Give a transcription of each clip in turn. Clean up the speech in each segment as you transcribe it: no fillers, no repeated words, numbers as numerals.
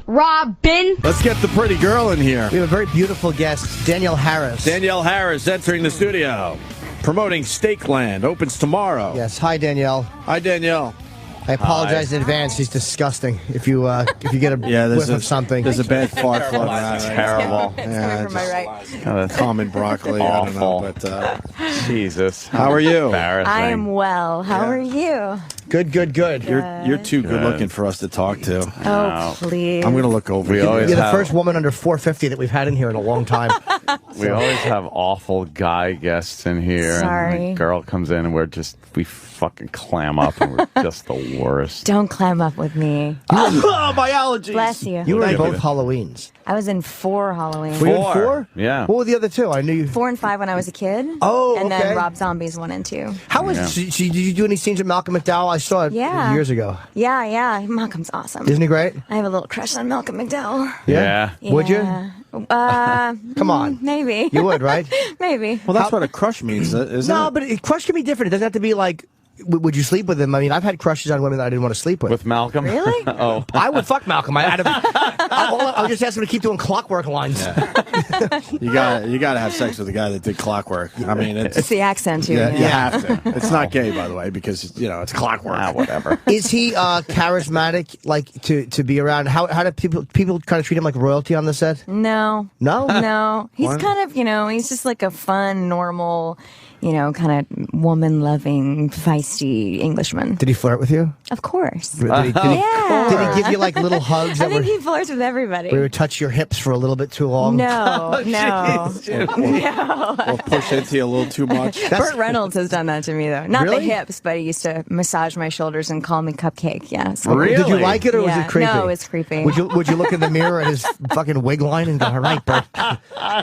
Robin. Let's get the pretty girl in here. We have a very beautiful guest, Danielle Harris. Danielle Harris entering the studio. Promoting Stakeland. Opens tomorrow. Yes. Hi, Danielle. Hi, Danielle. I apologize in advance. He's disgusting. If you get a whiff of something. There's a bad fart floating around. Terrible. It's coming from my right. Kind of common broccoli. Awful. I don't know, but Jesus. how are you? Embarrassing. I am well. How are you? Good. You're too good looking for us to talk to. Oh, please. I'm gonna look over. We always You're the have- first woman under 450 that we've had in here in a long time. We always have awful guy guests in here. Sorry. And the girl comes in and we fucking clam up and we're just the worst. Don't climb up with me. Oh, my allergies. Bless you. You were in Thank both you. Halloweens. I was in 4 Halloween. Were you in 4? 4? Yeah. What were the other 2? I knew you. 4 and 5 when I was a kid. Oh, And okay. then Rob Zombie's 1 and 2. How was did you do any scenes with Malcolm McDowell? I saw it Yeah. years ago. Yeah. Malcolm's awesome. Isn't he great? I have a little crush on Malcolm McDowell. Yeah. Would you? Come on. Maybe. You would, right? Maybe. Well, that's what a crush means, isn't No, it? but crush can be different. It doesn't have to be like, would you sleep with him? I mean, I've had crushes on women that I didn't want to sleep with. With Malcolm? Really? Oh. I would fuck Malcolm. I would just ask him to keep doing clockwork lines. You gotta have sex with a guy that did clockwork. I mean, It's the accent, too. you have to. It's not gay, by the way, because it's clockwork. Whatever. Is he charismatic, like to be around? How do people kind of treat him like royalty on the set? No. No? No. He's What? kind of, he's just like a fun, normal, kind of woman-loving, feisty Englishman. Did he flirt with you? Of course. Did he Yeah. give you like little hugs I that think were, he flirts with everybody. where he would touch your hips for a little bit too long? No. Or push into you a little too much. Burt Reynolds has done that to me, though. Not Really? the hips, but he used to massage my shoulders and call me Cupcake. Yeah. So. Really? Did you like it or was Yeah. it creepy? No, it's creepy. Would you look in the mirror at his fucking wig line and go, all right, Bert?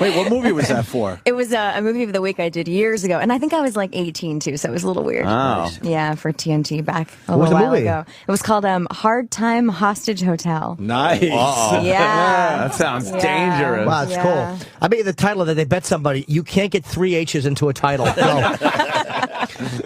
Wait, what movie was that for? It was a movie of the week I did years ago, and I think I was like 18 too, so it was a little weird. Oh. Yeah, for TNT back a What was little the while movie? ago. It was called Hard Time Hostage Hotel. Nice. Yeah. That sounds Yeah. dangerous. Wow, that's Yeah. cool. I bet the title that they bet somebody, you can't get 3 H's into a title. No.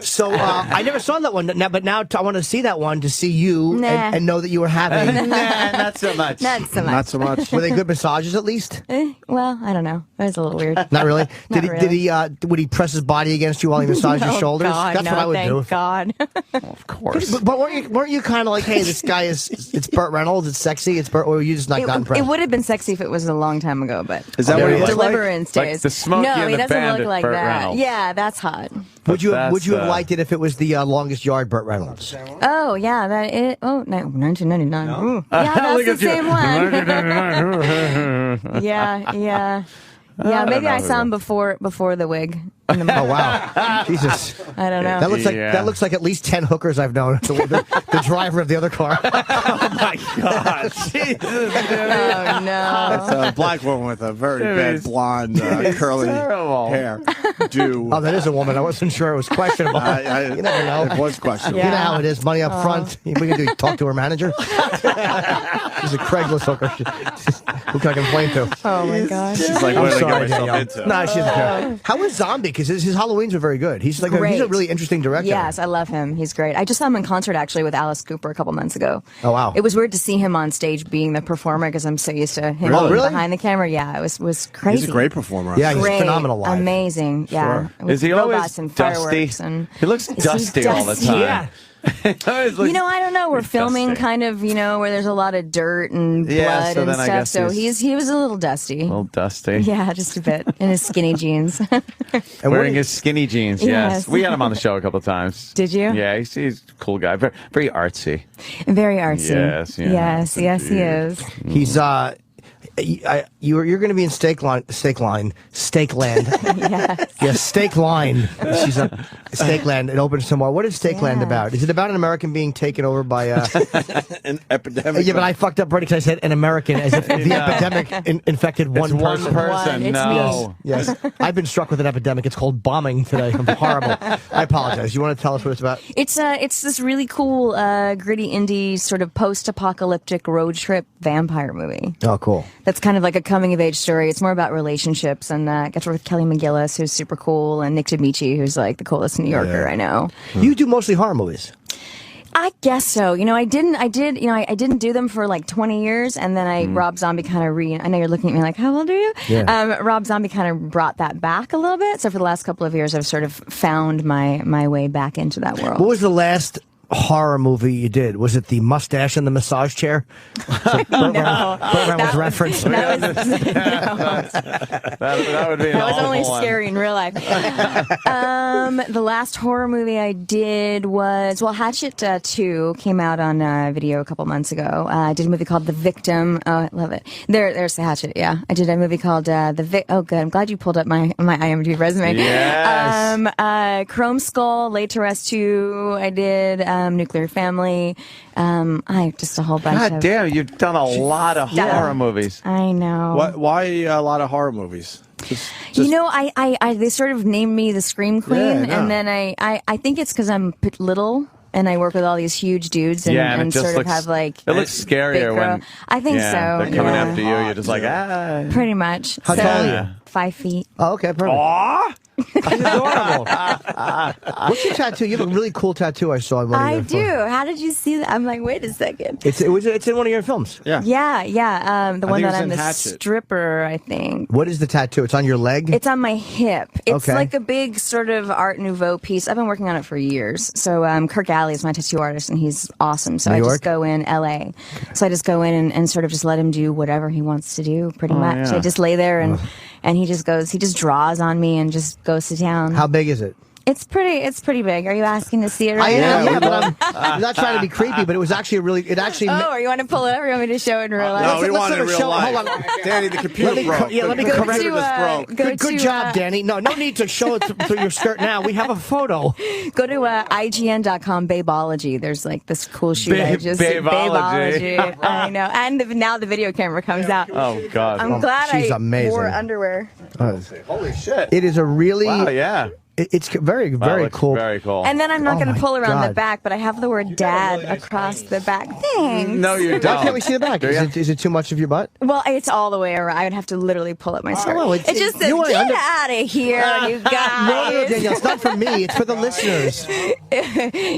So I never saw that one, but now I want to see that one to see you Nah. and know that you were having. Nah, not so much. Not so much. Not so much. Were they good massages at least? Well, I don't know. It was a little weird. Not really. Not Did he? Would he press his body against you while he massaged your Oh, shoulders? God, That's no, what I would thank do. God. Of course. But weren't you kind of like, hey, this guy it's Burt Reynolds, it's sexy, it's Burt, or were you just like not impressed? It would have been sexy if it was a long time ago, but Is that what he looks like? Deliverance Like days. the Smokey no, and he the doesn't Bandit look like Burt that. Reynolds. Yeah, that's hot. Would you That's, have liked it if it was the longest yard Burt Reynolds? Oh yeah, that is. Oh no, 1999. Ooh. Yeah, that's the same one. Yeah. Maybe I saw him before the wig. In the Oh wow, Jesus! I don't know. That looks like at least 10 hookers I've known. The driver of the other car. Oh my God. Jesus, Oh no. It's a black woman with a very bad blonde, curly terrible. hair. Oh, that is a woman. I wasn't sure it was questionable. You never know. It was questionable. You know how it is. Money up front. We can do talk to her manager. She's a Craigslist hooker. Who can I complain to? Oh my gosh. She's like, I'm what did I sorry, get myself Danielle. into? No, she doesn't care. How was Zombie? Because his Halloweens are very good. He's like he's a Great. really interesting director. Yes, I love him. He's great. I just saw him in concert actually with Alice Cooper a couple months ago. Oh, wow. It was weird to see him on stage being the performer because I'm so used to him Really? being behind the camera. Yeah, it was crazy. He's a great performer. Yeah, he's Great, phenomenal live. Amazing. Yeah. With Is he robots always and dusty? fireworks and He looks Is he dusty all the dusty? time. Yeah. I don't know. We're filming dusty. kind of, where there's a lot of dirt and blood Yeah, so and then I stuff. guess So he's- he was a little dusty. A little dusty. Yeah, just a bit in his skinny jeans. And Wearing his skinny jeans, yes. Yes. We had him on the show a couple of times. Did you? Yeah, he's a cool guy. Very, very artsy. Very artsy. Yes, yeah. Yes, he is. He's you're going to be in Stakeland. Yes. Yeah, Stakeland. She's a Stakeland. It opens tomorrow. What is Stakeland Yeah. about? Is it about an American being taken over by An epidemic. Yeah, but I fucked up already because I said an American as if the epidemic infected one It's person. one person. It's No. me. Yes, I've been struck with an epidemic. It's called bombing today. I'm horrible. I apologize. You want to tell us what it's about? It's this really cool, gritty indie sort of post-apocalyptic road trip vampire movie. Oh, cool. That's kind of like a coming-of-age story. It's more about relationships, and I get to work with Kelly McGillis, who's super cool, and Nick D'Amici, who's like the coolest New Yorker I know. You do mostly horror movies. I guess so. I didn't do them for like 20 years, and then Rob Zombie kind of I know you're looking at me like, how old are you? Yeah. Rob Zombie kind of brought that back a little bit. So for the last couple of years, I've sort of found my way back into that world. What was the last horror movie you did? Was it The Mustache in the Massage Chair? Burt was referenced. That That would be an was only awful one. scary in real life. The last horror movie I did was, Hatchet 2 came out on video a couple months ago. I did a movie called The Victim. Oh, I love it. There's the Hatchet, yeah. I did a movie called Oh, good. I'm glad you pulled up my IMDb resume. Yes. Chrome Skull, Laid to Rest 2, I did Nuclear Family. I just a whole bunch God of... damn, you've done a lot of horror movies. I know. Why a lot of horror movies? Just- They sort of named me the Scream Queen, Yeah, I know. and then I think it's because I'm little and I work with all these huge dudes and, Yeah, and it and just sort looks- of have like it looks big scarier girl- when I think so. they're coming yeah. after you. You're just like, ah. Pretty much. How So, tall are you? 5 feet. Oh, okay, perfect. Aw! That's adorable. What's your tattoo? You have a really cool tattoo I saw in one of I your do. photos. How did you see that? I'm like, wait a second. It's in one of your films. Yeah. Yeah. The one think it that was I'm in the Hatchet. stripper, I think. What is the tattoo? It's on your leg? It's on my hip. It's Okay. like a big sort of Art Nouveau piece. I've been working on it for years. So Kirk Alley is my tattoo artist, and he's awesome. So New I York? just go in L.A. So I just go in and sort of just let him do whatever he wants to do, pretty much. yeah. I just lay there and he just draws on me and just goes to town. How big is it? It's pretty big. Are you asking to see it I right am, now? yeah, but I'm not trying to be creepy, but it was actually Oh, or you want to pull it up or you want me to show it in real life? No, we let's want it let in her real show- life. hold on. Danny, the computer Let me broke. let me The correct computer you. just broke. Good job, Danny. No need to show it through your skirt now. We have a photo. Go to IGN.com, Babeology. There's like this cool shoot I just Babeology. Babeology. I know. And now the video camera comes out. Oh, God. I'm glad she's I amazing. wore underwear. Holy shit. It is a really Wow, yeah. it's very That very looks cool. Very cool. And then I'm not Oh going to my pull around the God. back, but I have the word dad across the back. Thanks. no, you Why don't. can't we see the back? Do ya? Is it too much of your butt? Well, it's all the way around. I would have to literally pull up my skirt. well, it just says, you get only out of here, you guys. No, Danielle, it's not for me. It's for the listeners.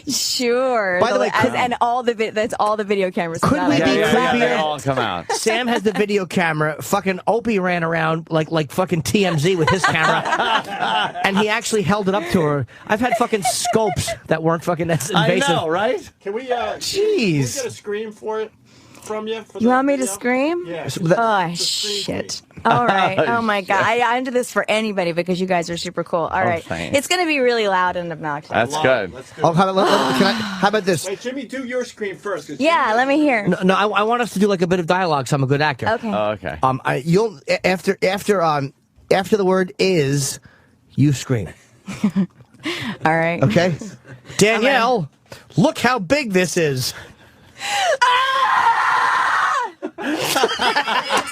Sure. By the way, and all the that's all the video cameras. Could come we out. be Yeah, they creepier? all come out. Sam has the video camera. Fucking Opie ran around like fucking TMZ with his camera, and he actually held it up to her. I've had fucking scopes that weren't fucking as invasive. I know, right? Can we, Jeez. get a scream for it from you? For You want me to scream? Yeah. Oh, shit. All right. Oh, my God. I'm into this for anybody because you guys are super cool. All right. thanks. It's going to be really loud and obnoxious. That's good. Oh, how about this? Wait, Jimmy, do your scream first. 'cause Yeah, let me hear. No, I want us to do like a bit of dialogue, so I'm a good actor. Okay. Oh, okay. You'll after the word is, you scream. All right. Okay, Danielle, look how big this is.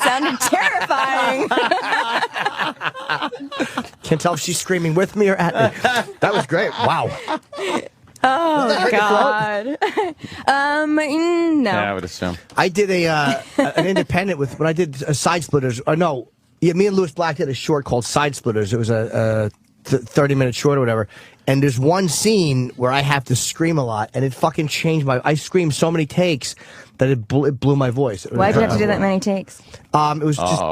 Sounded terrifying. Can't tell if she's screaming with me or at me. That was great. Wow. Oh, God. No. Yeah, I would assume. I did an independent when I did Side Splitters. Me and Louis Black did a short called Side Splitters. It was a 30-minute short or whatever. And there's one scene where I have to scream a lot, and it fucking changed I screamed so many takes that it blew my voice. Why'd you have to do that many takes? It was just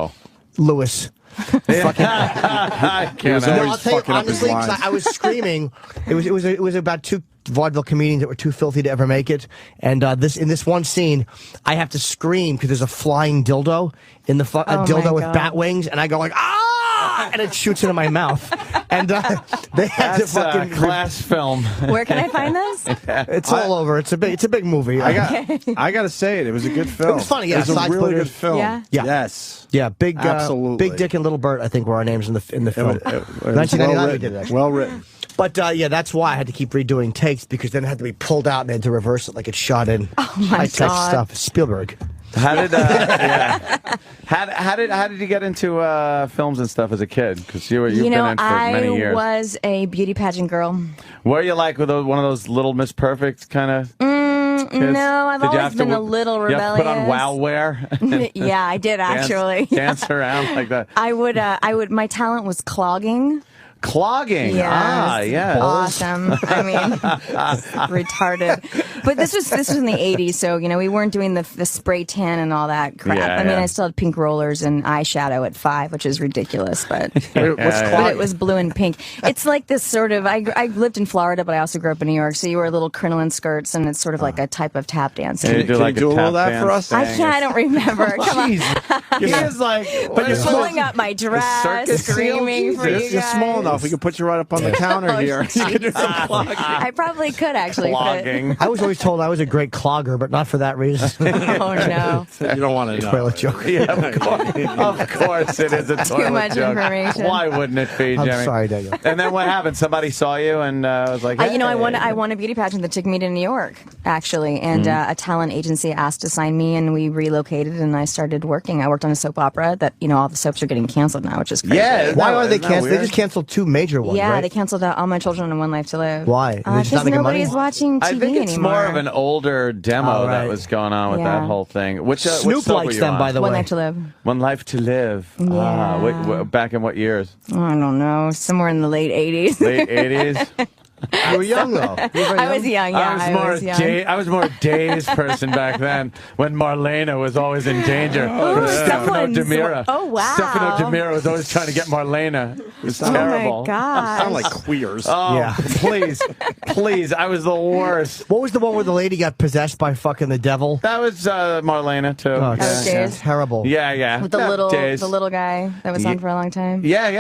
Louis. I can't. No, always I'll tell you fucking up his honestly, 'cause lines. I was screaming. It was about two vaudeville comedians that were too filthy to ever make it. And in this one scene, I have to scream because there's a flying dildo in the dildo my with God. bat wings, and I go like ah, and it shoots into my mouth. And they had That's to fucking a class film. Where can I find this? It's all over. It's a big movie. I got to say it. It was a good film. It was funny, yeah, It was a Side really Splitters. good film. Yeah? Yeah. Yes. yeah, Absolutely. Big Dick and Little Bert, I think, were our names in the film. It was 1999 well we written. did that. Well written. But yeah, that's why I had to keep redoing takes because then it had to be pulled out and then to reverse it like it's shot in. Oh my high-tech God. stuff. Spielberg. How did how did you get into films and stuff as a kid? Because you've been in for many years. I was a beauty pageant girl. Were you like with one of those little Miss Perfect kind of? No, I've always been a little You have to put on rebellious. wow wear. Yeah, I did actually. Dance around like that. I would. My talent was clogging. Clogging. Yes. Ah, yeah. Awesome. I mean, retarded. But this was in the 80s, so, we weren't doing the spray tan and all that crap. Yeah, I mean, yeah. I still had pink rollers and eyeshadow at 5, which is ridiculous, but, What's but it was blue and pink. It's like this sort of, I lived in Florida, but I also grew up in New York, so you wear little crinoline skirts, and it's sort of like a type of tap dancing. Can you do, like, do a a little tap that for dance us? I thing? can't, I don't remember. Come on. He is like, But you're pulling up my dress, circus screaming for you guys. You're small enough. We can put you right up on the counter here. You can do some clogging. I probably could actually. Clogging. I was always told I was a great clogger, but not for that reason. But, oh no. You don't want to know. Toilet joke. Yeah, of course it is a toilet much joke. information. Why wouldn't it be, Jimmy? I'm sorry, Daniel. And then what happened? Somebody saw you and was like, hey. I won a beauty pageant that took me to New York, actually, and a talent agency asked to sign me, and we relocated, and I started working. I worked on a soap opera that, all the soaps are getting canceled now, which is crazy. Yeah. Why are they Isn't that canceled? They weird? just canceled 2 major ones, Yeah, right? they canceled All My Children and One Life to Live. Why? They just not Because making money? nobody's watching TV I think it's anymore. more of an older demo Oh, right. that was going on with Yeah. that whole thing. Which Snoop soap likes were you them, on? by the One way. Life to Live. One Life to Live. Ah, Yeah. back in what years? I don't know, somewhere in the late 80s. Late 80s? You were young, though. You were very I was young, yeah. I was more a Days person back then when Marlena was always in danger. from Stefano someone's- Demira. oh, wow. Stefano Demira was always trying to get Marlena. It was Oh terrible. my gosh. Sound like queers. Oh, Yeah. please. I was the worst. What was the one where the lady got possessed by fucking the devil? That was Marlena, too. Oh, was Days? terrible. Yeah. With the Yeah, little Days. guy that was on for a long time. Yeah. They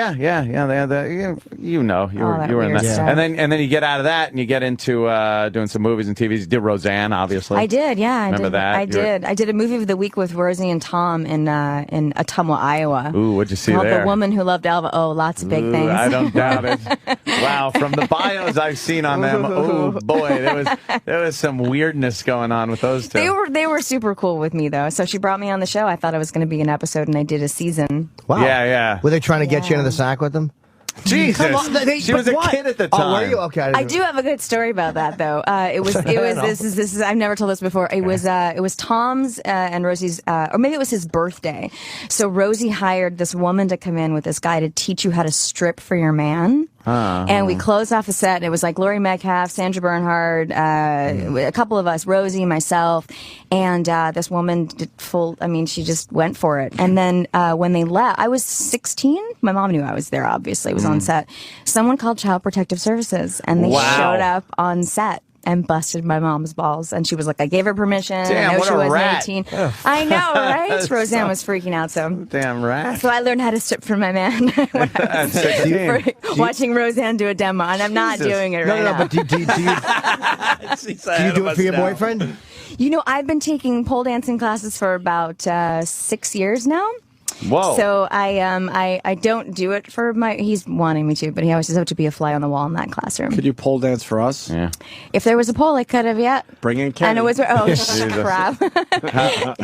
had that. You that were in weird that. stuff. And then you get out of that and you get into doing some movies and TVs. You did Roseanne, obviously. I did, yeah. Remember that? I did. I did a movie of the week with Rosie and Tom in Ottumwa, Iowa. Ooh, what'd you see called there? The Woman Who Loved Alva. Oh, lots of big Ooh, things. I don't doubt it. Wow, from the bios I've seen on them, oh boy, there was some weirdness going on with those two. They were super cool with me though. So she brought me on the show. I thought it was going to be an episode, and I did a season. Wow. Yeah. Were they trying to get you Yeah. into the sack with them? Jesus, Come on, she was a but what? kid at the time. Oh, were you? Okay. I do have a good story about that though. It was this is I've never told this before. It was Tom's and Rosie's or maybe it was his birthday. So Rosie hired this woman to come in with this guy to teach you how to strip for your man. And we closed off the set, and it was like Laurie Metcalf, Sandra Bernhard, a couple of us, Rosie, myself, and this woman did she just went for it. And then when they left, I was 16. My mom knew I was there, obviously. It was on set. Someone called Child Protective Services, and they Wow. showed up on set and busted my mom's balls. And she was like, I gave her permission. Damn, I know what she a wasn't rat. 18. I know, right? Roseanne was freaking out, so. Damn right. So I learned how to strip for my man when I was At 16. watching Roseanne do a demo, and I'm not Jesus. doing it No, right no, now. but do you do you do it for your boyfriend? I've been taking pole dancing classes for about 6 years now. Whoa. So I don't do it for he's wanting me to, but he always says I have to be a fly on the wall in that classroom. Could you pole dance for us? Yeah. If there was a pole, I could have, yeah. Bring in Kenny. And it was, crap.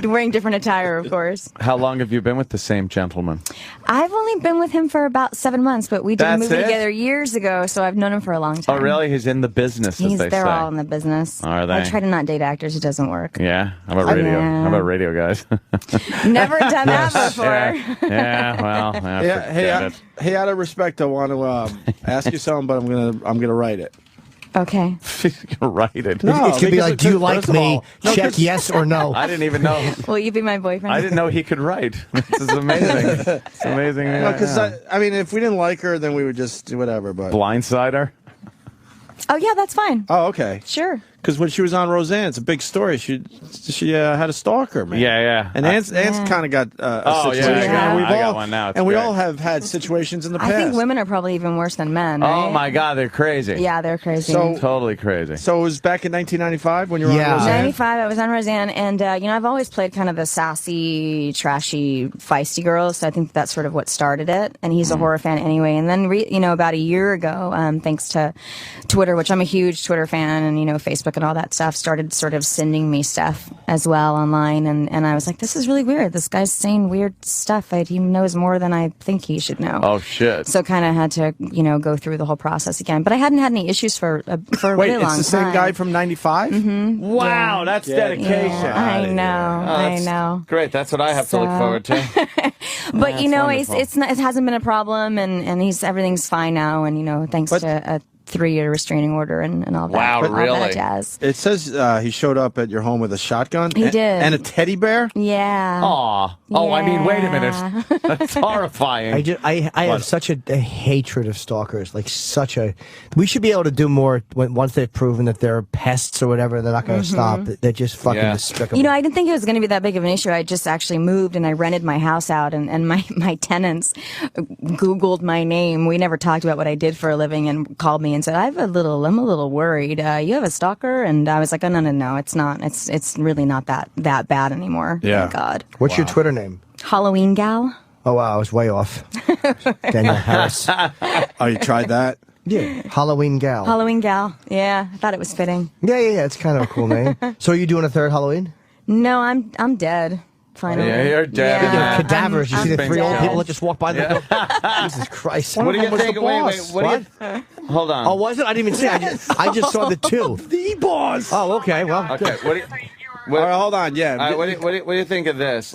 Wearing different attire, of course. How long have you been with the same gentleman? I've only been with him for about 7 months, but we did a That's movie it? together years ago, so I've known him for a long time. Oh, really? He's in the business, as they They're say. all in the business. Are they? I try to not date actors. It doesn't work. Yeah, I'm a radio. Yeah. I'm a radio guys. Never done that before. yeah, well, Hey, out of respect, I want to ask you something, but I'm gonna write it. Okay. write it. No. It could be because like, do you like first of me? all- no, Check 'cause- yes or no. I didn't even know. Will you be my boyfriend? I didn't know he could write. This is amazing. It's amazing. Because I mean, if we didn't like her, then we would just do whatever. But Blindsider. Oh, yeah, that's fine. oh, okay. Sure. Because when she was on Roseanne, it's a big story. She had a stalker, man. Yeah. And Ant's kind of got a situation. yeah. And I got one now. It's and we great. all have had situations in the past. I think women are probably even worse than men, right? Oh my God, they're crazy. Yeah, they're crazy. So- Totally crazy. So it was back in 1995 when you were Yeah. on Roseanne? 95, I was on Roseanne, and I've always played kind of the sassy, trashy, feisty girl, so I think that's sort of what started it. And he's a horror fan anyway. And then, about a year ago, thanks to Twitter, which I'm a huge Twitter fan, and Facebook Facebook and all that stuff started sort of sending me stuff as well online, and I was like, this is really weird. This guy's saying weird stuff. He knows more than I think he should know. Oh shit! So kind of had to go through the whole process again. But I hadn't had any issues for a really long time. Wait, it's the same guy from '95? Mm-hmm. Wow, that's dedication. Yeah, I know. I know. Great. That's what I have to look forward to. But it's not, it hasn't been a problem, and everything's fine now, and thanks to a 3-year restraining order and all that. Wow, really? All that jazz. It says he showed up at your home with a shotgun. He did. And a teddy bear? Yeah. Aw. Oh, I mean, wait a minute. That's horrifying. I have such a hatred of stalkers. We should be able to do more once they've proven that they're pests or whatever. They're not going to stop. They're just fucking despicable. I didn't think it was going to be that big of an issue. I just actually moved and I rented my house out, and my tenants Googled my name. We never talked about what I did for a living, and called me and said, I'm a little worried. You have a stalker? And I was like, oh, no, it's not. It's really not that bad anymore. Yeah. Thank God. What's your Twitter name? Halloween gal. Oh, wow, I was way off. Danielle Harris. Oh, you tried that? Yeah, Halloween gal. Halloween gal. Yeah, I thought it was fitting. Yeah, it's kind of a cool name. So are you doing a third Halloween? No, I'm dead. Finally. Yeah, you're dead. Speaking of cadavers, you see the 3 old dead. people that just walk by the Jesus Christ. What do you think? Wait, What? Hold on. Oh, was it? I didn't even see it. I just saw the 2. The boss. Oh, okay, well. Okay, what do you... All right, hold on. Yeah. What do you think of this?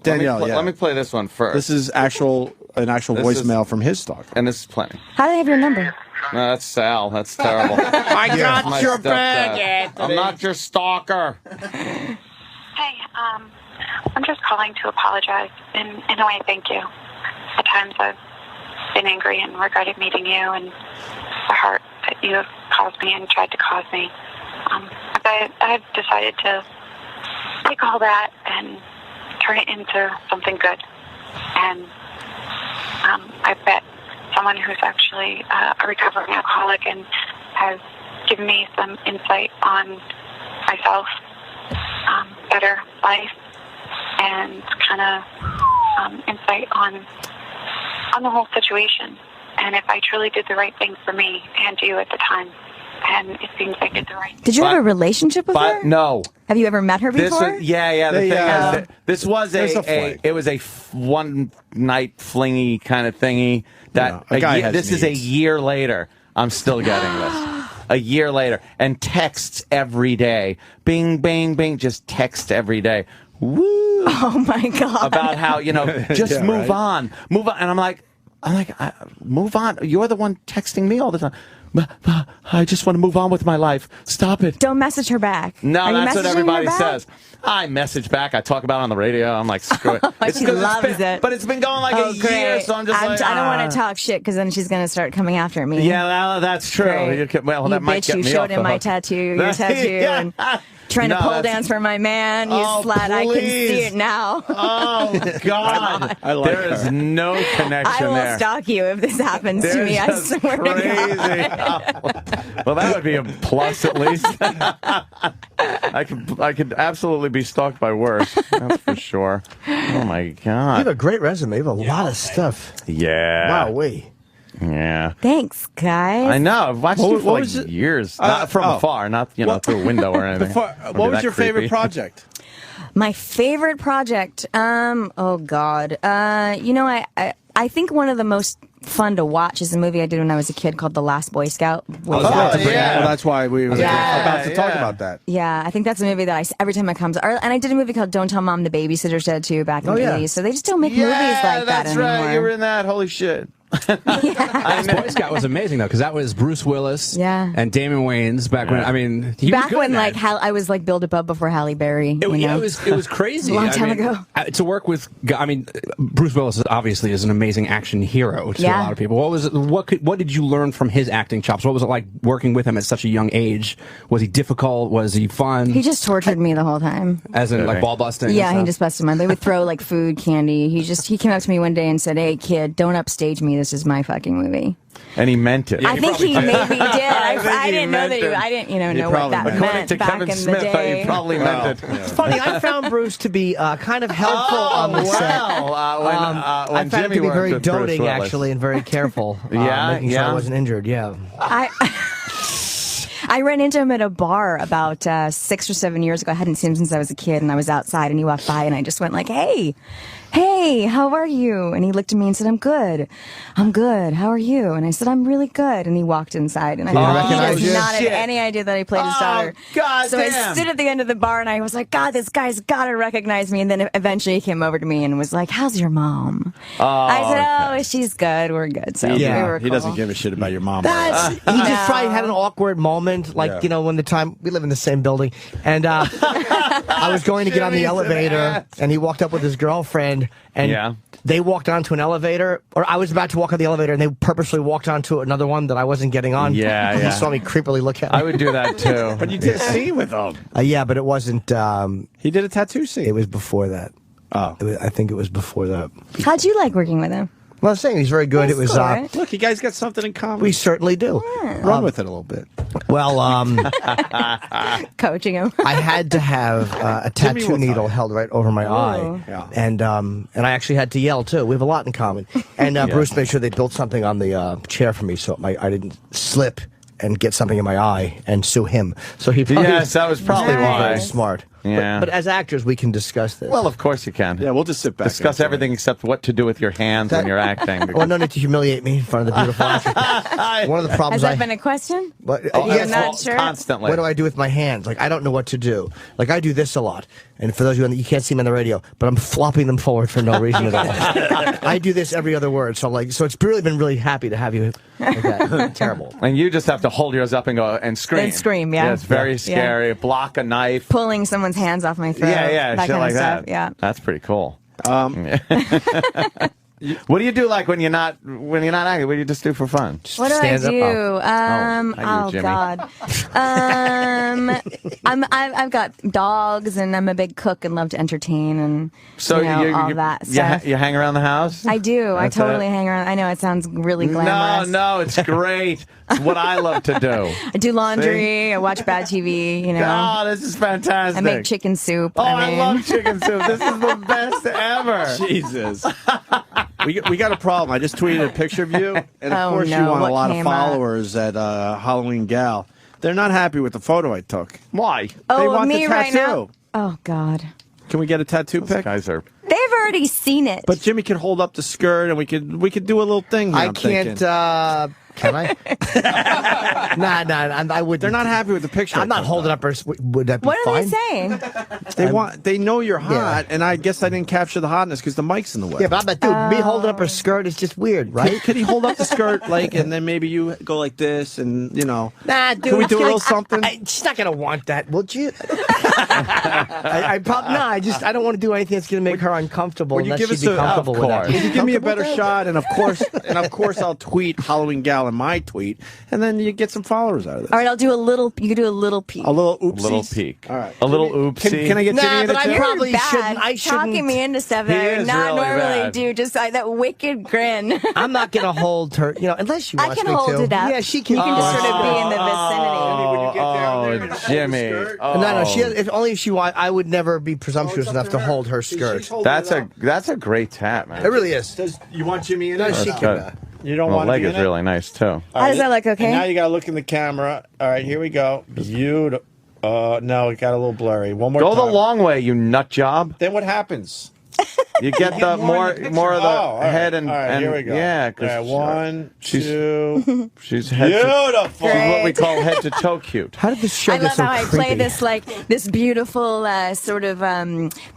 Danielle, let me play this one first. This is an actual voicemail from his stalker. And this is plenty. How do they have your number? No, that's Sal. That's terrible. I got My your stepdad. bag, Anthony. I'm not your stalker. Hey, I'm just calling to apologize. In a way, thank you. At times I've been angry and regretted meeting you and the hurt that you have caused me and tried to cause me. I've decided to take all that and turn it into something good. And I've met someone who's actually a recovering alcoholic and has given me some insight on myself, better life, and kind of insight on the whole situation. And if I truly did the right thing for me and you at the time, and it seems I did the right thing. Did you have a relationship with her? No. Have you ever met her before? The thing is, this was it was a one night flingy kind of thingy that this is a year later. I'm still getting this. A year later, and texts every day. Bing, bing, bing. Just text every day. Woo! Oh my God! About how just move on. And I'm like, move on. You're the one texting me all the time. I just want to move on with my life. Stop it. Don't message her back. No, that's what everybody says. I message back. I talk about it on the radio. I'm like, screw it. She loves it. But it's been going like a year, so I'm just like, I don't want to talk shit because then she's going to start coming after me. Yeah, that's true. Right. Well, that might get me off the hook. You showed him my tattoo, your tattoo, and trying to pole dance for my man. You slut. I can see it now. Oh, God. There is no connection there. I will stalk you if this happens to me. I swear to God. Well, that would be a plus at least. I could absolutely be stalked by worse. That's for sure. Oh, my God. You have a great resume. You have a lot of stuff. Yeah. Wow, Yeah. Thanks, guys. I know. I've watched you for years. Not from afar, not through a window or anything. What was your favorite project? My favorite project? Oh, God. I think one of the most fun to watch is a movie I did when I was a kid called The Last Boy Scout. Well, that's why we were about to talk about that. Yeah, I think that's a movie that every time it comes, and I did a movie called Don't Tell Mom the Babysitter's Dead too back in the 80s. So they just don't make movies like that anymore. That's right. You were in that. Holy shit. Boy Scout was amazing though, because that was Bruce Willis and Damon Wayans back when. I mean, he was good at that. I was like Bill DeBub before Halle Berry. It was crazy. A long time ago. To work with, Bruce Willis obviously is an amazing action hero to a lot of people. What did you learn from his acting chops? What was it like working with him at such a young age? Was he difficult? Was he fun? He just tortured me the whole time. As in like ball busting? Yeah, he just busted my. They would throw like food, candy. He came up to me one day and said, "Hey kid, don't upstage me. This is my fucking movie." And he meant it. I think he maybe did. I didn't know that. I didn't know what that meant back in the day. He probably meant it. It's funny. I found Bruce to be kind of helpful on the set. I found him to be very doting, actually, and very careful. Making sure I wasn't injured. Yeah. I ran into him at a bar about 6 or 7 years ago. I hadn't seen him since I was a kid, and I was outside, and he walked by, and I just went like, hey, how are you? And he looked at me and said, I'm good. How are you? And I said, I'm really good. And he walked inside, and I thought he does not have any idea that I played his daughter. God so damn. I stood at the end of the bar, and I was like, God, this guy's got to recognize me. And then eventually he came over to me and was like, how's your mom? I said, she's good. We're good. So we were cool. He doesn't give a shit about your mom. He just probably had an awkward moment, like, when the time, we live in the same building, and I was going to get on the elevator, and he walked up with his girlfriend, and they walked onto an elevator, or I was about to walk on the elevator, and they purposely walked onto another one that I wasn't getting on. Yeah. He saw me creepily look at him. I would do that too. But you did a scene with him. Yeah, but it wasn't. He did a tattoo scene. It was before that. I think it was before that. How'd you like working with him? Well, I was saying he's very good. That's it was cool, right? Look, you guys got something in common. We certainly do. Run with it a little bit. Well, coaching him. I had to have a tattoo needle held right over my eye, and I actually had to yell too. We have a lot in common. And Bruce made sure they built something on the chair for me so I didn't slip and get something in my eye and sue him. So he probably, that was probably why. Very smart. Yeah. But as actors, we can discuss this. Well, of course you can. Yeah, we'll just sit back. Discuss everything except what to do with your hands when you're acting. Well, no need to humiliate me in front of the beautiful actress. One of the problems Has that been a question? You're not sure? Constantly. What do I do with my hands? Like, I don't know what to do. Like, I do this a lot. And for those of you can't see me on the radio, but I'm flopping them forward for no reason at all. I do this every other word. So it's really been really happy to have you like that. Terrible. And you just have to hold yours up and go and scream. And scream, yeah. It's very scary. Block a knife. Pulling somene's hands off my throat. Yeah, that shit kind like of that. Stuff. Yeah. That's pretty cool. What do you do like when you're not acting? What do you just do for fun? What do I do? Jimmy. God. I've got dogs, and I'm a big cook and love to entertain, and all that stuff. You hang around the house? I do. I totally hang around. I know it sounds really glamorous. No, it's great. It's what I love to do. I do laundry. I watch bad TV. Oh, this is fantastic. I make chicken soup. I love chicken soup. This is the best ever. Jesus. We got a problem. I just tweeted a picture of you, and of course you want a lot of followers at Halloween Gal. They're not happy with the photo I took. Why? They want me the tattoo. right now? Oh, God. Can we get a tattoo pic? Guys are... They've already seen it. But Jimmy can hold up the skirt, and we could do a little thing here, I can't... Can I? Nah, I would. They're not happy with the picture. I'm not holding up her. Would that be fine? What are they saying? They know you're hot, and I guess I didn't capture the hotness because the mic's in the way. Yeah, but me holding up her skirt is just weird, right? Could he hold up the skirt, and then maybe you go like this, and Nah, dude. Can we do a little something? She's not gonna want that, would you? I don't want to do anything that's gonna make her uncomfortable. Unless she'd be comfortable with that. Would you give me a better shot? And of course, I'll tweet Halloween Gal in my tweet, and then you get some followers out of this. All right, I'll do a little. You can do a little peek. A little oopsie. Little peek. All right. A little oopsie. Can I get Jimmy into I it? probably bad. I shouldn't. Talking me into stuff that I would not normally do. Just like that wicked grin. I'm not gonna hold her. Unless she wants me to. I can hold it up. Yeah, she can. You can just sort of be in the vicinity. When you get down there and Jimmy. hold the skirt. No. If only if she wants. I would never be presumptuous enough to hold her skirt. That's a great tat, man. It really is. You want Jimmy in No, it? she can. You don't The want to leg be is in it? really nice too. How does that look? Okay. And now you gotta look in the camera. All right, here we go. Beautiful. No, it got a little blurry. One more Go time. the long way, you nut job. Then what happens? You get the more of the head and all right, and here we go. yeah. All right, 1, 2. She's head Beautiful. She's what we call head to toe cute. How did this show I get love so how I creepy? play this beautiful sort of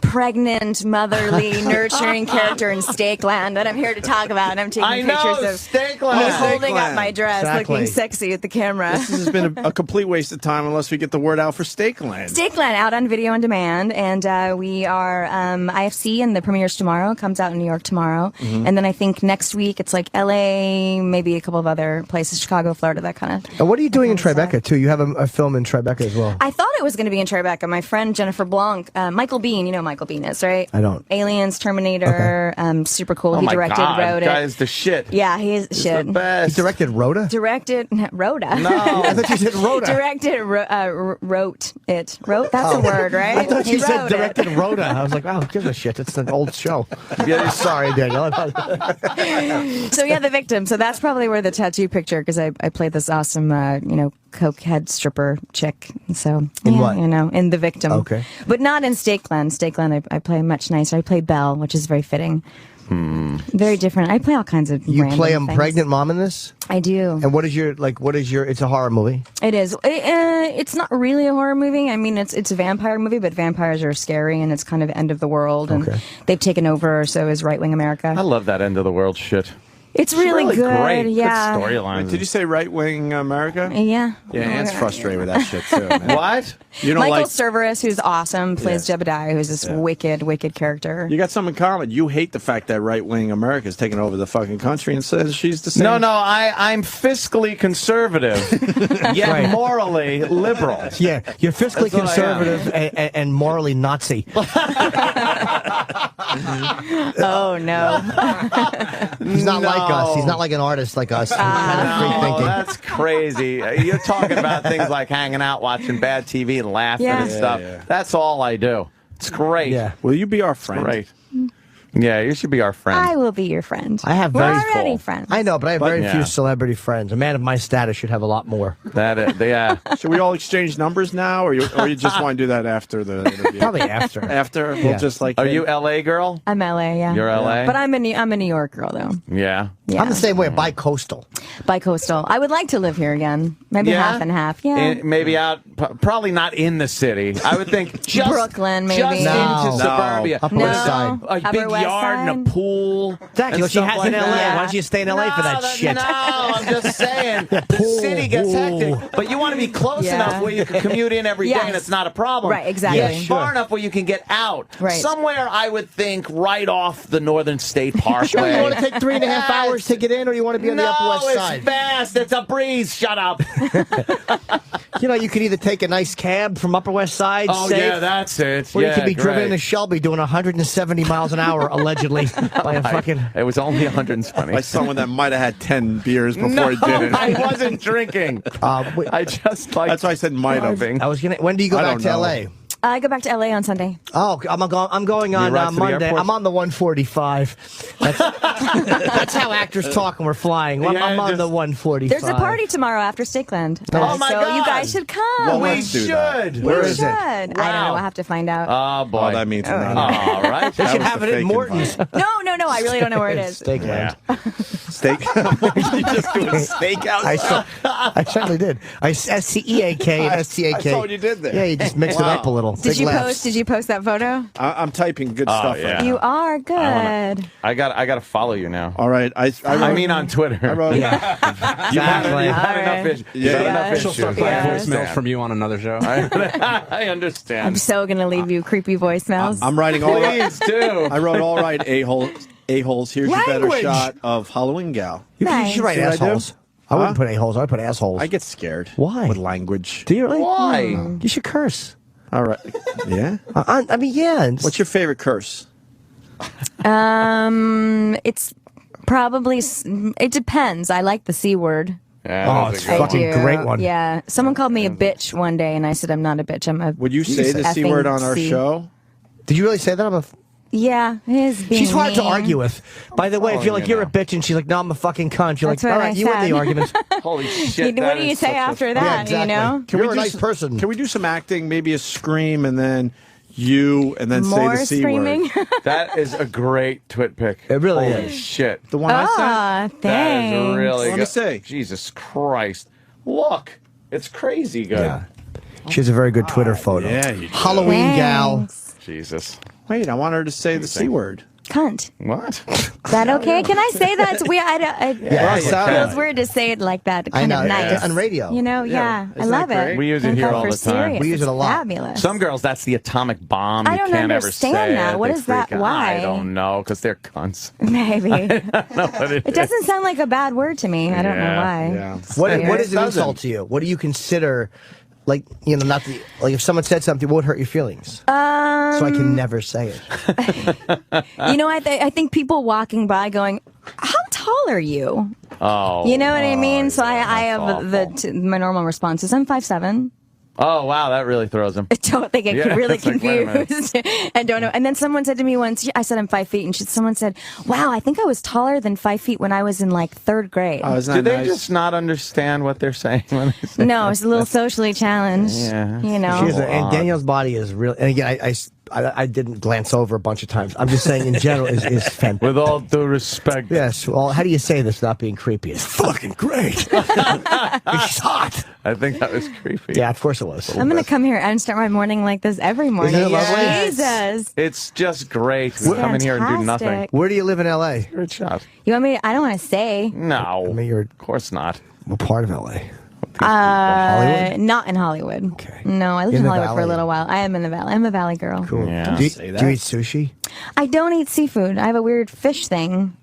pregnant, motherly, nurturing character in Stakeland that I'm here to talk about. And I'm taking pictures of Stakeland. me holding up my dress, Exactly. looking sexy at the camera. This has been a complete waste of time unless we get the word out for Stakeland. Stakeland out on video on demand, and we are IFC, and the premiere's tomorrow. Comes out in New York tomorrow, and then I think next week it's like LA, maybe a couple of other places, Chicago, Florida, that kind of. And what are you doing in Tribeca too? You have a film in Tribeca as well. I thought it was going to be in Tribeca. My friend Jennifer Blanc, Michael Bean, you know who Michael Bean is, right? I don't. Aliens, Terminator, super cool. He directed, wrote it. Guy's the shit. Yeah, he's shit. The best. He directed Rhoda. Rhoda. No, I thought you said Rhoda. Directed, wrote it. Wrote. That's a word, right? I thought He you said wrote directed it. Rhoda. I was like, wow, who gives a shit? It's an old show. Yeah, sorry, Danielle. So yeah, The Victim. So that's probably where the tattoo picture, because I played this awesome, cokehead stripper chick. So in what? In The Victim. Okay, but not in Stakeland. Stakeland, I play much nicer. I play Belle, which is very fitting. Very different. I play all kinds of. You play a things. pregnant mom in this? I do. And what is your? It's a horror movie. It is. It's not really a horror movie. I mean, it's a vampire movie, but vampires are scary, and it's kind of end of the world, and they've taken over. So is right wing America. I love that end of the world shit. It's really good. Great. Yeah. Good storyline. Did you say right-wing America? Yeah. Yeah, Ant's frustrated with that shit, too. Man. What? You don't Michael Cerveris, who's awesome, plays Yeah. Jebediah, who's this wicked, wicked character. You got something in common. You hate the fact that right-wing America is taking over the fucking country and says she's the same. No, I'm fiscally conservative, yet morally liberal. Yeah, you're fiscally conservative and morally Nazi. Oh, no. He's not like us. He's not like an artist like us. He's kind of free thinking. That's crazy. You're talking about things like hanging out, watching bad TV, and laughing and stuff. Yeah. That's all I do. It's great. Yeah. Will you be our friend? Great. Yeah, you should be our friend. I will be your friend. I have We're very already cool. friends. I know, but I have very yeah. few celebrity friends. A man of my status should have a lot more. That is, yeah. Should we all exchange numbers now, or you just want to do that after the interview? Probably after. After? Yeah. We'll just like. Are you LA girl? I'm LA, yeah. You're LA? But I'm a New York girl, though. Yeah. Yeah. I'm the same way, bi-coastal. Bi-coastal. I would like to live here again. Maybe half and half. Yeah. Maybe out, probably not in the city. I would think just Brooklyn, maybe. Just No. into suburbia. Upper No. West Side. A Upper big West yard and Side. a pool. Exactly and what she stuff has like in LA. that. Why don't you stay in LA for that shit? No, I'm just saying. The pool, city gets ooh. hectic, but you want to be close Yeah. enough where you can commute in every day Yes. and it's not a problem. Right, exactly. Yet Yeah, far enough where you can get out. Right. Somewhere, I would think, right off the Northern State Parkway. Sure, you want to take 3.5 hours to get in, or you want to be on the Upper West Side? It's fast. It's a breeze. Shut up. You know, you could either take a nice cab from Upper West Side, safe, yeah, that's it. or you could be driven great. into Shelby doing 170 miles an hour, allegedly, by a fucking... It was only 120. By someone that might have had 10 beers before he did it. I wasn't drinking. I just like. That's why I said might have. I was gonna. When do you go I back don't to know. LA? I go back to LA on Sunday. Oh, I'm going on right to the Monday. airport? I'm on the 145. That's how actors talk when we're flying. I'm Yeah, on just- the 145. There's a party tomorrow after Stakeland. Oh, my so God. you guys should come. Well, we let's do that. should. Where we is should. it? I don't know. Wow. I'll have to find out. Oh boy. Oh, that means nothing. All right. They should was have the it in fake Morton's. invite. No. I really don't know where it is. Stakeland. Steak? You just doing stakeout? I certainly did. S-T-E-A-K and S-T-A-K. I saw what you did there. Yeah, you just mixed it up a little. Did Big you laughs. post that photo? I'm typing good stuff yeah. right You now. are good. I got to follow you now. All right. I mean, on Twitter. I wrote You've had All enough right. issues. Yeah. You've had enough Yeah. She'll issues. start playing Yeah. voicemails from you on another show. I understand. I'm so going to leave you creepy voicemails. I'm writing all right. Please do. I wrote all right, a-holes. Here's your better Language. shot of Halloween Gal. You Nice. should write See what I do? assholes. I wouldn't put a-holes. I would put assholes. I get scared. Why? With language. Do you really? Why? You should curse. All right. Yeah? I mean, yeah. What's your favorite curse? It's probably, it depends. I like the C word. Yeah, Oh, that's it's a good fucking I do. great one. Yeah. Someone called me a bitch one day, and I said, I'm not a bitch. I'm a. Would you say the C effing word on our C. show? Did you really say that? Yeah. She's hard to mean. argue with. By the way, if you're like, you you're a know. bitch, and she's like, no, I'm a fucking cunt. You're That's like, what all right, I you win said. the argument. Holy shit. What that do you is say such a- after that? exactly. You know? You're a nice person. Can we do some acting? Maybe a scream and then you and then More say the C screaming. word. That is a great twit pick. It really Holy is. shit. The one I Ah, That thanks. is really Let me good. see. Jesus Christ. Look. It's crazy good. Yeah. She has a very good Twitter photo. Yeah, you do. Halloween gal. Thanks. Jesus. said. Wait, I want her to say the C word. Cunt. What? Is that okay? Can I say that? It's weird. Yeah, It feels weird to say it like that. I Kind know, of nice. on radio. You know, Yeah. I Isn't that love great? it. We use it Don't here go all for the time. serious. We use it a It's lot. Fabulous. Some girls, that's the atomic bomb. I You don't can't ever understand say that. it. What They is that? freak out. Why? I don't know, because they're cunts. Maybe. It It doesn't sound like a bad word to me. I don't know Yeah. why. Yeah. What is an doesn't. insult to you? What do you consider, like, you know, not the, like if someone said something, what would hurt your feelings? So I can never say it. You know, I think people walking by going, "How tall are you?" Oh. You know what I mean? So I that's have awful. my normal response is I'm 5'7". Oh, wow, that really throws them. They get really confused and don't know. And then someone said to me once, I said I'm 5 feet, and someone said, wow, I think I was taller than 5 feet when I was in like 3rd grade. Oh, do they just not understand what they're saying when they say No, it's a little socially challenged. Yeah. You know. And Danielle's body is real. And again, I didn't glance over a bunch of times. I'm just saying in general is fantastic. With all due respect. Yes. Well, how do you say this without being creepy? It's fucking great. It's hot. I think that was creepy. Yeah, of course it was. I'm going to come here and start my morning like this every morning. Isn't it lovely? Jesus. It's just great. We come in here and do nothing. Where do you live in L.A.? Good shot. You want me I don't want to say. No. I mean, of course not. What part of L.A.? Hollywood? Not in Hollywood. Okay. No, I lived in Hollywood for a little while. I am in the Valley. I'm a Valley girl. Cool. Yeah. Do you eat sushi? I don't eat seafood. I have a weird fish thing.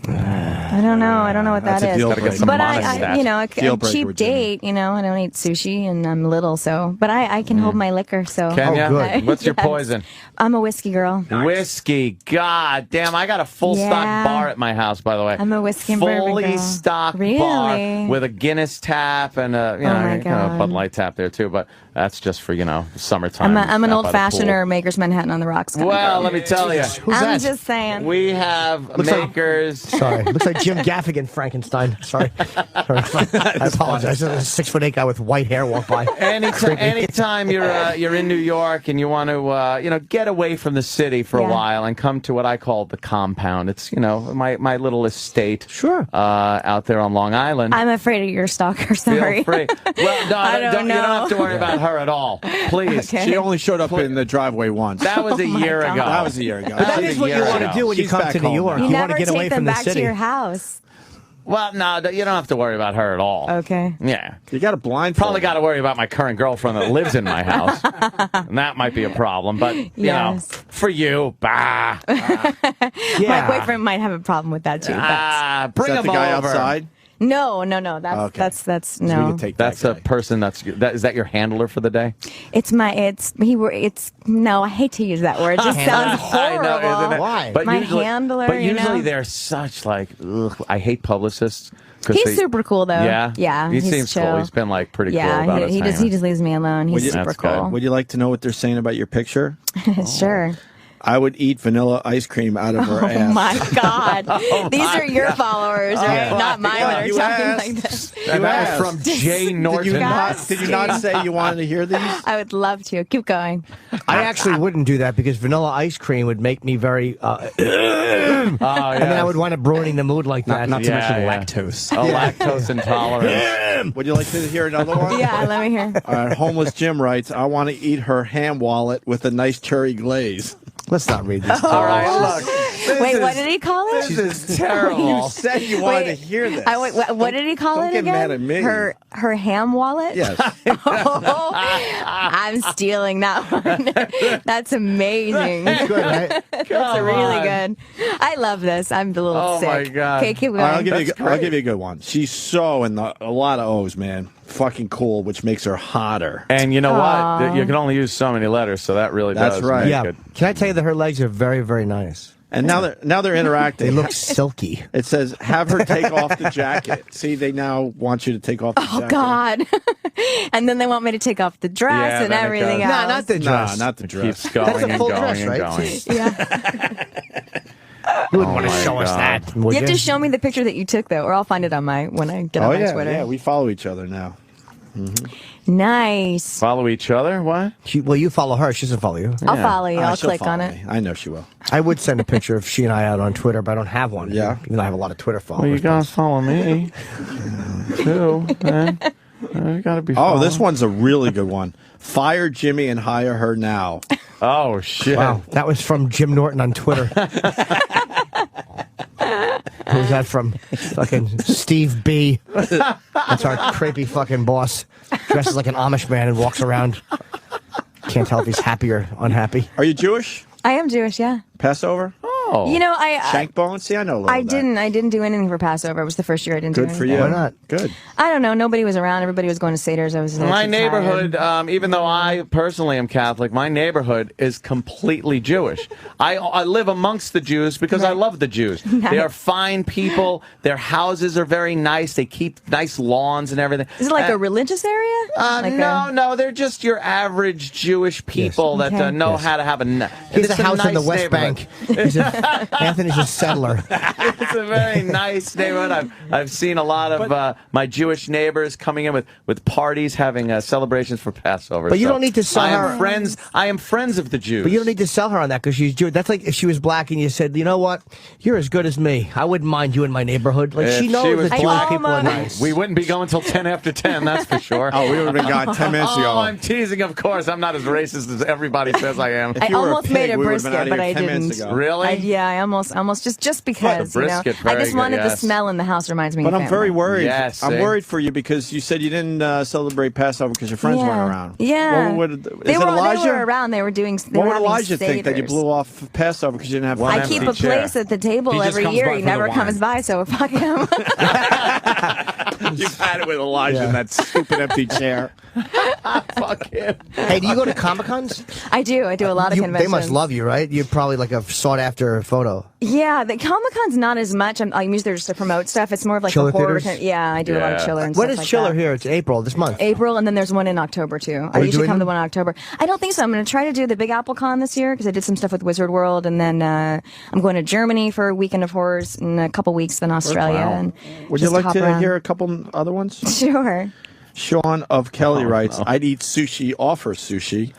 I don't know what that is. But I a cheap date, I don't eat sushi and I'm little, so. But I can hold my liquor, so. Can you? Good. What's your poison? I'm a whiskey girl. Whiskey. God damn, I got a full stock bar at my house, by the way. I'm a whiskey and bourbon girl. Fully stocked bar with a Guinness tap and a Bud Light tap there too, but that's just for, summertime. I'm an old-fashioner, Maker's Manhattan on the Rocks. Well, let me tell you. I'm just saying. We have Makers. Sorry. Looks like Jim Gaffigan Frankenstein. Sorry. I apologize. A 6'8" guy with white hair walked by. Anytime you're in New York and you want to get away from the city for a while and come to what I call the compound. It's my little estate. Sure. Out there on Long Island. I'm afraid of your stalker. Sorry. Feel free. Well, no, you don't have to worry about her at all. Please. Okay. She only showed up in the driveway once. That was a year ago. That was a year ago. But that is what you want to do when you come to New York. You want to get away from the city. Back to your house. Well, no, you don't have to worry about her at all. Okay. Yeah. You got a blindfold. Probably got to worry about my current girlfriend that lives in my house. And that might be a problem. But, for you, My boyfriend might have a problem with that, too. Bring him the guy over. outside? No. That's no. That's a person is that your handler for the day? No, I hate to use that word. It just sounds horrible. I know, why? But my usually, handler, But usually they're such I hate publicists. He's super cool though. Yeah. He seems chill. cool. He's been pretty cool about it. He just leaves me alone. He's super cool. Would you like to know what they're saying about your picture? Sure. I would eat vanilla ice cream out of her ass. Oh my God! These are your followers, right? Not mine that are talking like this. And that was from Jay Norton. Did you not say you wanted to hear these? I would love to. Keep going. I actually wouldn't do that because vanilla ice cream would make me very. And then I would wind up ruining the mood like that. Not to mention lactose. Lactose intolerance. Would you like to hear another one? Yeah, let me hear. All right, homeless Jim writes, I want to eat her ham wallet with a nice cherry glaze. Let's not read this. All right, look. Wait, what did he call it? This is terrible. You said you wanted to hear this. What did he call it again? Don't get mad at me. Her ham wallet? Yes. I'm stealing that one. That's amazing. It's good, right? That's really good. I love this. I'm a little sick. Oh, my God. Okay, keep going. I'll give you a good one. She's so in a lot of O's, man. Fucking cool, which makes her hotter. And you know what? You can only use so many letters, so that really does. That's right. Yeah. Good. Can I tell you that her legs are very, very nice? And now they're interacting. They look silky. It says, have her take off the jacket. See, they now want you to take off the jacket. Oh, God. And then they want me to take off the dress and everything else. No, not the dress. No, not the dress. Keeps going That's a and full going dress, and right? going. Yeah. You wouldn't want to show us that. You have to show me the picture that you took, though, or I'll find it on when I get on my Twitter. Yeah, we follow each other now. Mm-hmm. Nice. Follow each other? What? Well, you follow her. She doesn't follow you. I'll follow you. I'll she'll click follow on me. it. I know she will. I would send a picture of she and I out on Twitter, but I don't have one. Yeah. Even though I have a lot of Twitter followers. Well, you gotta follow me, too, man. You gotta be following. This one's a really good one. Fire Jimmy and hire her now. Oh, shit. Wow. That was from Jim Norton on Twitter. Who's that from? Fucking Steve B. That's our creepy fucking boss. Dresses like an Amish man and walks around. Can't tell if he's happy or unhappy. Are you Jewish? I am Jewish, yeah. Passover? Oh. You know, Shank bone? See, I know a little I of that. didn't do anything for Passover. It was the first year I didn't do Good anything. for you. Why not? Good. I don't know. Nobody was around. Everybody was going to Seder's. I was My neighborhood, even though I personally am Catholic, my neighborhood is completely Jewish. I live amongst the Jews because I love the Jews. Nice. They are fine people. Their houses are very nice. They keep nice lawns and everything. Is it like a religious area? No, they're just your average Jewish people that know how to have a. He's a house in the West Bank. Anthony's a settler. It's a very nice neighborhood. I've seen a lot of my Jewish neighbors coming in with parties, having celebrations for Passover. But you don't need to sell her. I am friends of the Jews. But you don't need to sell her on that because she's Jewish. That's like if she was black and you said, you know what, you're as good as me. I wouldn't mind you in my neighborhood. Like she knows that Jewish people are nice. We wouldn't be going till 10 after 10. That's for sure. Oh, we would have been gone 10 minutes ago. Oh, I'm teasing. Of course, I'm not as racist as everybody says I am. I almost made a brisket, but I didn't. Really? I almost just because I just wanted the smell in the house. Reminds me. But of I'm very worried. Yes, I'm worried for you because you said you didn't celebrate Passover because your friends weren't around. Yeah, they were around. They were doing. What would Elijah think that you blew off Passover because you didn't have? I keep a place at the table every year. He never comes by, so fuck him. You've had it with Elijah in that stupid empty chair. Fuck him. Hey, do you go to Comic-Cons? I do a lot of conventions. They must love you, right? You're probably like a sought-after photo. Yeah, the Comic-Con's not as much. I'm usually there just to promote stuff. It's more of like Chiller a horror. theaters? Yeah, I do a lot of chiller and When stuff is like chiller that. here? It's April, this month. April, and then there's one in October, too. I usually come to the one in October. I don't think so. I'm going to try to do the Big Apple Con this year because I did some stuff with Wizard World, and then I'm going to Germany for a weekend of horrors in a couple weeks, then Australia. Wow. And would you like to hear a couple other ones? Sure. Sean of Kelly writes, "I'd eat sushi, offer sushi,"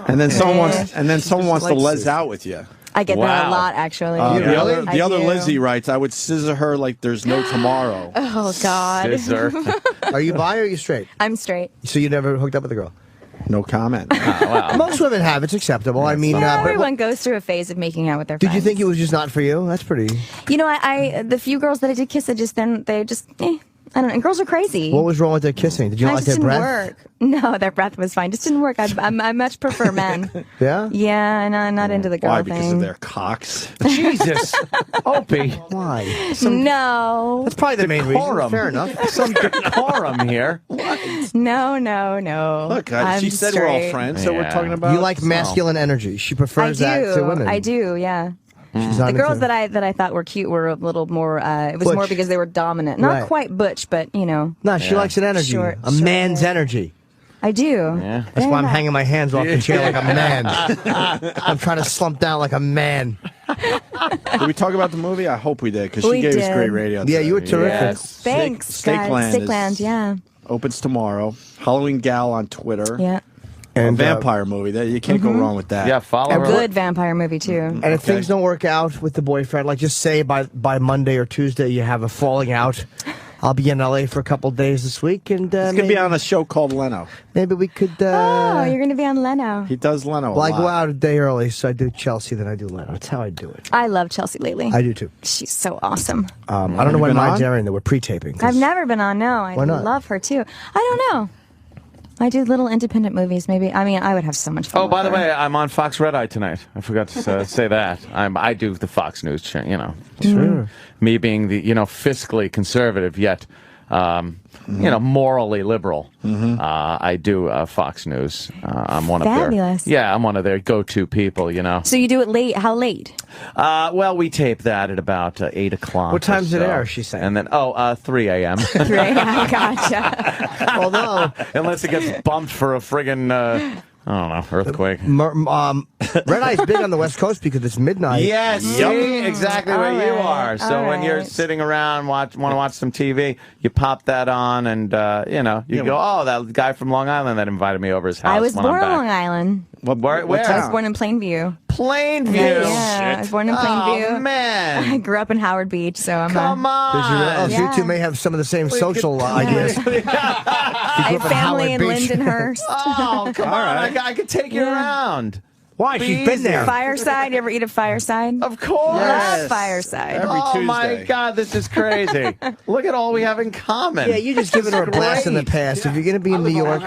and then someone wants to les out with you. I get that a lot, actually. The other Lizzie writes, "I would scissor her like there's no tomorrow." Oh God. Scissor. Are you bi or are you straight? I'm straight. So you never hooked up with a girl? No comment. Wow. Most women have. It's acceptable. I mean, everyone goes through a phase of making out with their friends. Did you think it was just not for you? That's pretty. You know, I the few girls that I did kiss, I don't know. And girls are crazy. What was wrong with their kissing? Did you not like their breath? Work. No, their breath was fine. Just didn't work. I much prefer men. Yeah? Yeah, and I'm not into the girl Why? thing. Because of their cocks? Jesus. Opie. Why? No. That's probably the main reason. Fair enough. Some decorum here. What? No. Look, she said we're all friends, so we're talking about... You like masculine energy. She prefers that to women. I do, yeah. The girls that I thought were cute were a little more. It was butch. More because they were dominant, not quite butch, but you know. No, she likes an energy, a man's energy. I do. Yeah. That's why I'm hanging my hands off the chair like a man. I'm trying to slump down like a man. Did we talk about the movie? I hope we did because she gave us great radio. Yeah, you were terrific. Yes. Thanks, Stakeland, yeah. Opens tomorrow. Halloween Gal on Twitter. Yeah. And a vampire movie. You can't go wrong with that. Yeah, follow her. A good vampire movie, too. And if things don't work out with the boyfriend, like just say by Monday or Tuesday you have a falling out, I'll be in L.A. for a couple days this week. And he's going to be on a show called Leno. Maybe we could... oh, you're going to be on Leno. He does Leno Well, I go out a day early, so I do Chelsea, then I do Leno. That's how I do it. I love Chelsea lately. I do, too. She's so awesome. I don't know when mine's airing, though. We're pre-taping. I've never been on, no. Why not? Love her, too. I don't know. I do little independent movies, maybe. I mean, I would have so much fun. Oh, by the way, I'm on Fox Red Eye tonight. I forgot to say that. I do the Fox News channel, you know. Sure. Me being the, fiscally conservative, yet, morally liberal. I do Fox News. I'm one Fabulous. of their... Yeah, I'm one of their go-to people, So you do it late? How late? Well, we tape that at about 8 o'clock. What time's it air, she said? And then, 3 a.m. 3 a.m. Gotcha. Although... Unless it gets bumped for a friggin'... I don't know, earthquake. Red Eye's big on the West Coast because it's midnight. Yes, see, exactly where you are. So when you're sitting around, want to watch some TV, you pop that on, and you go, oh, that guy from Long Island that invited me over his house. I was born on Long Island. Where? I was born in Plainview. Plainview. Yeah, I was born in Plainview. Oh man, I grew up in Howard Beach, so I'm. Come on. So you two may have some of the same social ideas. I have family in Lindenhurst. Oh, come on! I could take you around. Why? She's been there. Fireside. You ever eat at Fireside? Of course. Love Fireside. Every Tuesday. My God, this is crazy. Look at all we have in common. Yeah, you just given her a blast in the past. If you're going to be in New York.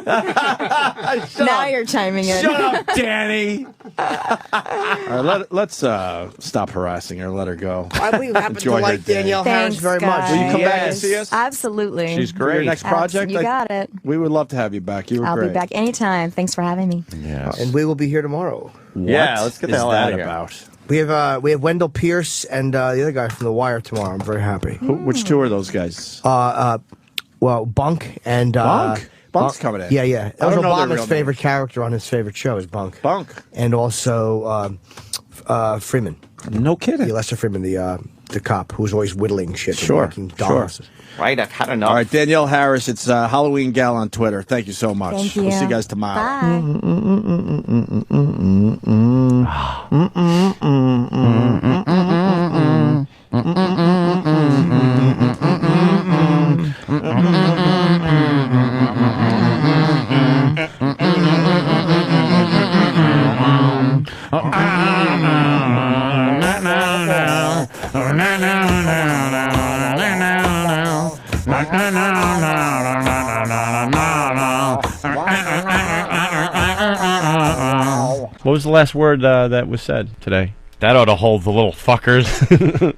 Now you're chiming in. Shut up, Danny. All right, let's stop harassing her. Let her go. We happen to like Danielle Harris very much. Will you come back and see us? Absolutely. She's For great. your next project? You got it. We would love to have you back. You were I'll great. be back anytime. Thanks for having me. Yes. And we will be here tomorrow. Yeah, let's get the hell out of here. About? We have Wendell Pierce and the other guy from The Wire tomorrow. I'm very happy. Which two are those guys? well, Bunk and Bunk. Bunk's coming in. Yeah. That was Obama's favorite character on his favorite show is Bunk. And also Freeman. No kidding. Lester Freeman, the cop who was always whittling shit. Sure. And making dolls. Right, I've had enough. All right, Danielle Harris, it's Halloween Gal on Twitter. Thank you so much. Thank you. We'll see you guys tomorrow. Bye. What was the last word that was said today? That ought to hold the little fuckers.